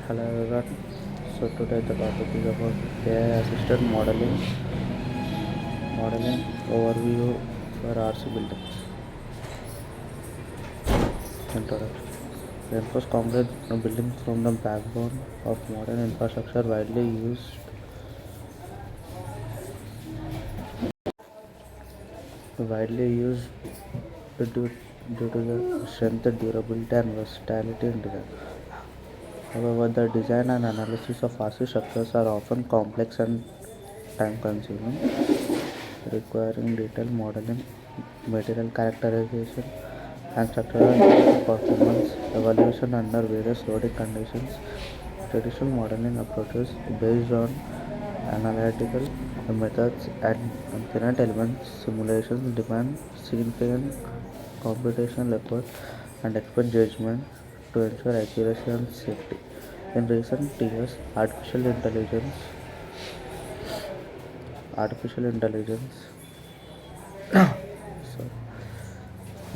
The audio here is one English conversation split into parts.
Hello everyone. So today the topic is about AI assisted modeling overview for RC buildings. Introduction. Reinforced concrete buildings from the backbone of modern infrastructure widely used due, due to the strength, durability and versatility in design. However, the design and analysis of RC structures are often complex and time consuming, requiring detailed modeling, material characterization, and structural performance evaluation under various loading conditions. Traditional modeling approaches based on analytical methods and finite element simulations demand significant computational effort and expert judgment to ensure accuracy and safety. In recent years, artificial intelligence sorry,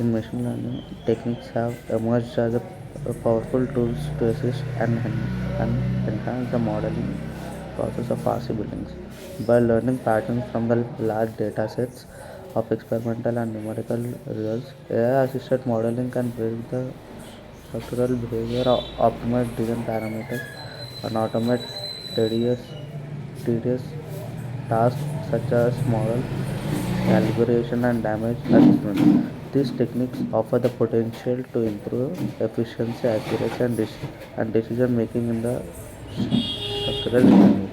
in machine learning techniques have emerged as a powerful tools to assist and enhance the modeling process of RC buildings. By learning patterns from the large data sets of experimental and numerical results, AI-assisted modeling can predict the structural behavior, optimize design parameters, and automate tedious, tedious tasks such as model calibration and damage assessment. These techniques offer the potential to improve efficiency, accuracy, and decision making in the structural engineering.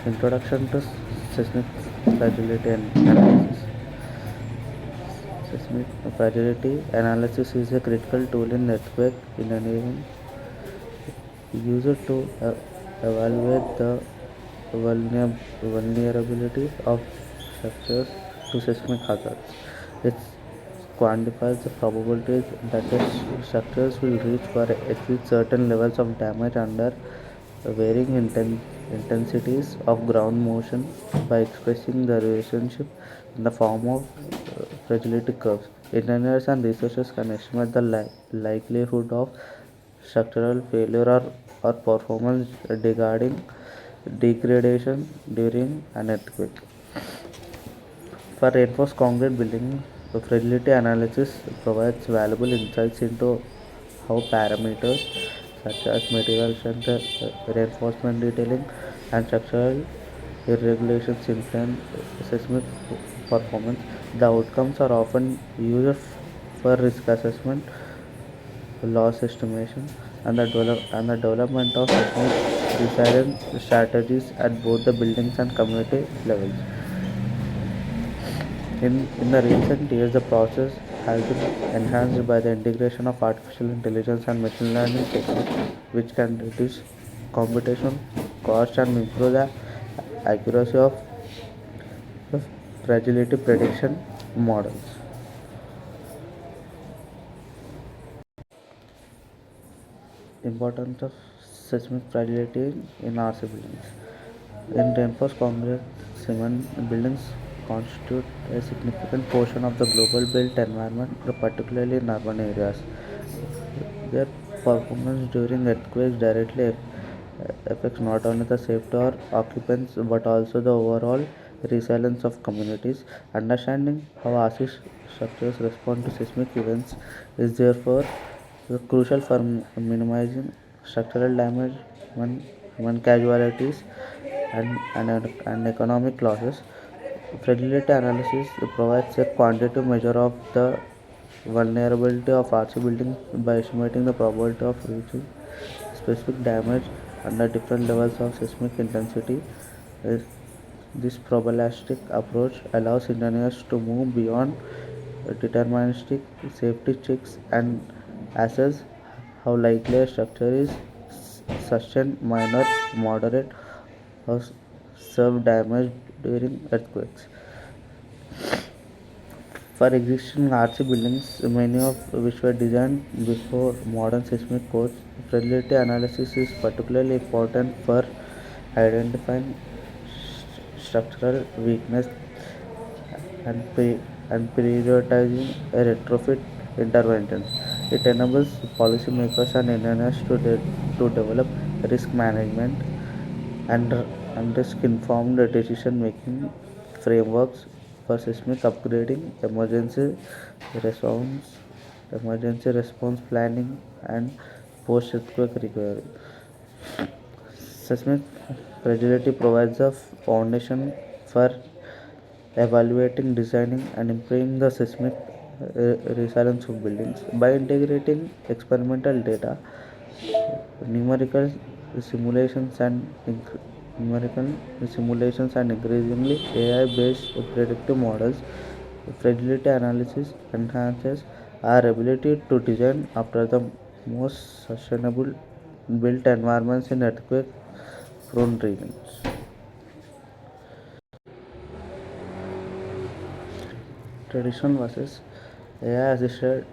Introduction to seismic fragility analysis. Seismic fragility analysis is a critical tool in earthquake engineering used to evaluate the vulnerability of structures to seismic hazards. It quantifies the probabilities that the structures will reach or exceed certain levels of damage under varying intensities of ground motion by expressing the relationship in the form of fragility curves. Engineers and researchers can estimate the likelihood of structural failure or performance regarding degradation during an earthquake. For reinforced concrete building, the fragility analysis provides valuable insights into how parameters such as material strength, reinforcement detailing, and structural irregularities influence seismic performance. The outcomes are often used for risk assessment, loss estimation, and the development of seismic resilience strategies at both the buildings and community levels. In the recent years, the process has been enhanced by the integration of artificial intelligence and machine learning techniques, which can reduce computation cost and improve the accuracy of the fragility prediction models. Importance of seismic fragility in RC buildings. In reinforced concrete cement buildings constitute a significant portion of the global built environment, particularly in urban areas. Their performance during earthquakes directly affects not only the safety of occupants but also the overall resilience of communities. Understanding how RC structures respond to seismic events is therefore crucial for minimizing structural damage, human casualties, and economic losses. Fragility analysis provides a quantitative measure of the vulnerability of RC buildings by estimating the probability of reaching specific damage under different levels of seismic intensity. Uh, This probabilistic approach allows engineers to move beyond deterministic safety checks and assess how likely a structure is sustain minor, moderate, or severe damage during earthquakes. For existing RC buildings, many of which were designed before modern seismic codes, fragility analysis is particularly important for identifying structural weakness and, pre- and prioritizing a retrofit interventions. It enables policymakers and engineers to develop risk management and, and risk-informed decision-making frameworks for seismic upgrading, response, emergency response planning, and post-earthquake recovery. Seismic fragility provides a foundation for evaluating, designing, and improving the seismic resilience of buildings. By integrating experimental data, numerical simulations, and numerical simulations and increasingly AI-based predictive models, fragility analysis enhances our ability to design after the most sustainable built environments in earthquake-prone regions. Traditional versus AI-assisted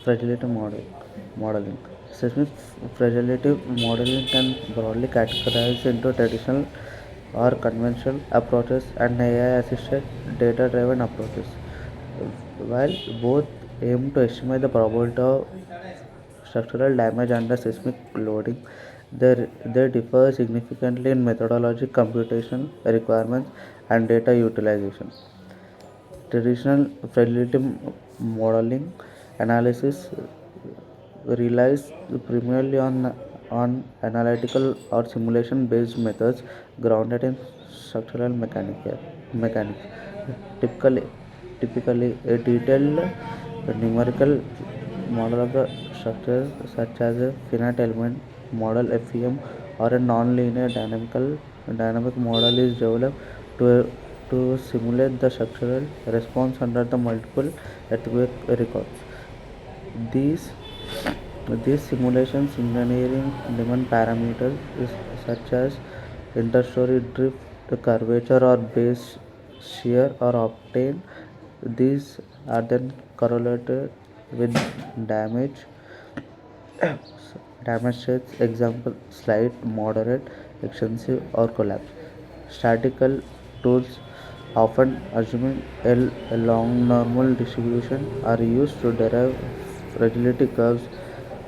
fragility modeling. Seismic fragility modeling can broadly categorize into traditional or conventional approaches and AI-assisted data-driven approaches. While both aim to estimate the probability of structural damage under seismic loading, they differ significantly in methodology, computation requirements, and data utilization. Traditional fragility modeling analysis relies primarily on analytical or simulation based methods grounded in structural mechanics. Typically, typically a detailed numerical model of the structure, such as a finite element model (FEM) or a non-linear dynamic model, is developed to simulate the structural response under the multiple earthquake records. These these simulations engineering demand parameters such as interstory drift, curvature, or base shear are obtained. These are then correlated with damage damage states, example slight, moderate, extensive, or collapse. Statistical tools, often assuming a long normal distribution, are used to derive fragility curves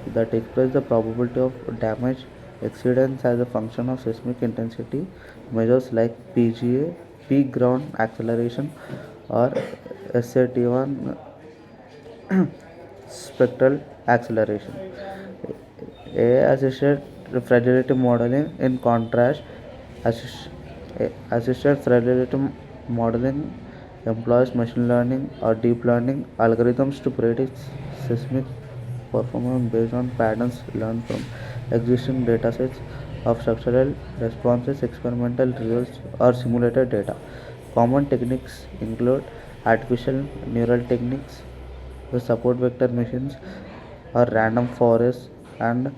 that express the probability of damage exceedance as a function of seismic intensity. Measures like PGA, peak ground acceleration, or SAT1 spectral acceleration. AI-assisted fragility modeling, in contrast, assist, assisted fragility modeling employs machine learning or deep learning algorithms to predict seismic performance based on patterns learned from existing datasets of structural responses, experimental results, or simulated data. Common techniques include artificial neural techniques, the support vector machines, or random forests, and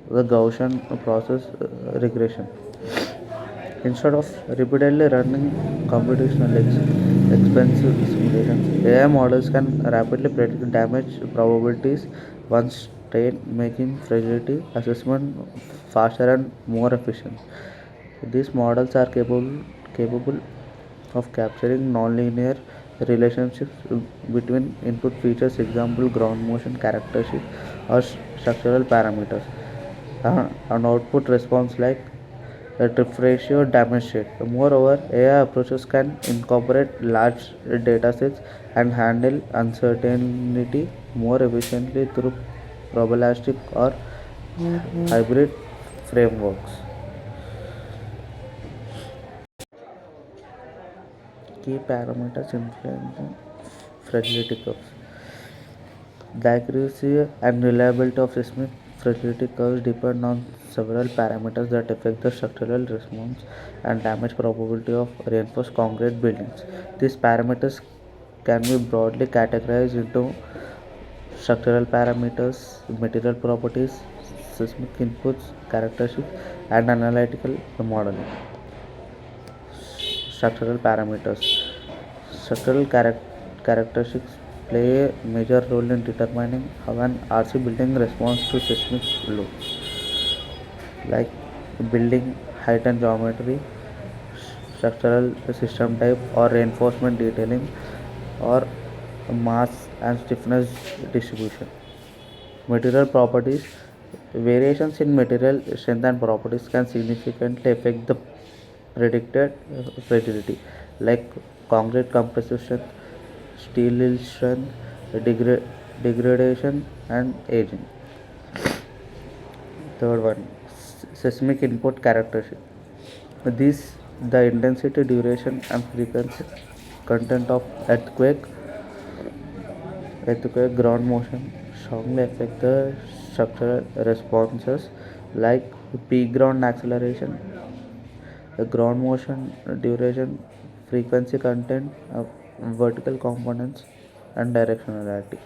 the Gaussian process regression. Instead of repeatedly running computational expensive simulations, AI models can rapidly predict damage probabilities once trained, making fragility assessment faster and more efficient. These models are capable of capturing nonlinear relationships between input features, example ground motion characteristics or structural parameters, and output response like the drift ratio demonstrate. Moreover, AI approaches can incorporate large datasets and handle uncertainty more efficiently through probabilistic or hybrid frameworks. Key parameters influencing fragility curves. The accuracy and reliability of seismic fragility curves depend on several parameters that affect the structural response and damage probability of reinforced concrete buildings. These parameters can be broadly categorized into structural parameters, material properties, seismic inputs, characteristics, and analytical modeling. Structural parameters. Structural characteristics play a major role in determining how an RC building responds to seismic loads, like building height and geometry, structural system type, or reinforcement detailing, or mass and stiffness distribution. Material properties. Variations in material strength and properties can significantly affect the predicted fragility, like concrete compressive strength, steel strength, degra- degradation, and aging. Third one, seismic input characteristic. This the intensity, duration, and frequency content of ground motion strongly affect the structural responses like peak ground acceleration, the ground motion duration, frequency content, vertical components, and directionality.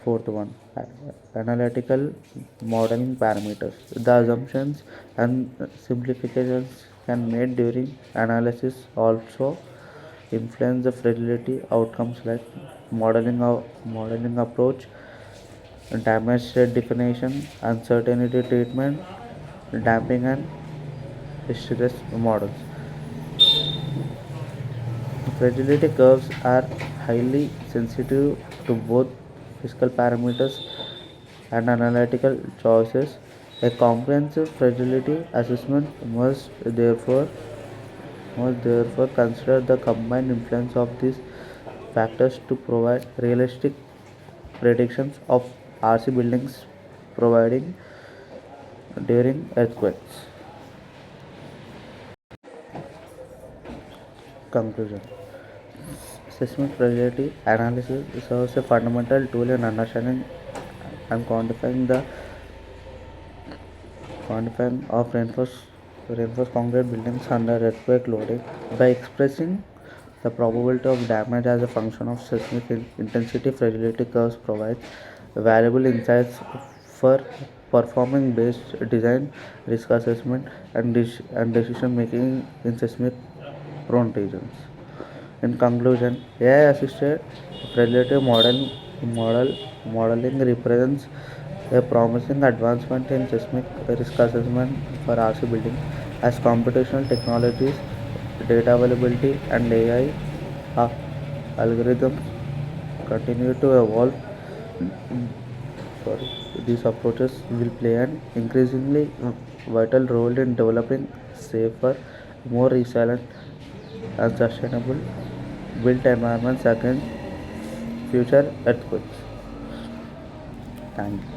Fourth one, analytical modeling parameters. The assumptions and simplifications can made during analysis also influence the fragility outcomes like modeling approach, damage state definition, uncertainty treatment, damping and stress models. Fragility curves are highly sensitive to both physical parameters and analytical choices. A comprehensive fragility assessment must therefore consider the combined influence of these factors to provide realistic predictions of RC buildings providing during earthquakes. Conclusion. Seismic fragility analysis serves a fundamental tool in understanding and quantifying of reinforced concrete buildings under earthquake loading by expressing the probability of damage as a function of seismic intensity. Fragility curves provides valuable insights for performing based design, risk assessment, and decision making in seismic prone regions. In conclusion, AI-assisted predictive modeling represents a promising advancement in seismic risk assessment for RC buildings as computational technologies, data availability, and AI algorithms continue to evolve. Sorry, these approaches will play an increasingly vital role in developing safer, more resilient, and sustainable built environments against future earthquakes. Thank you.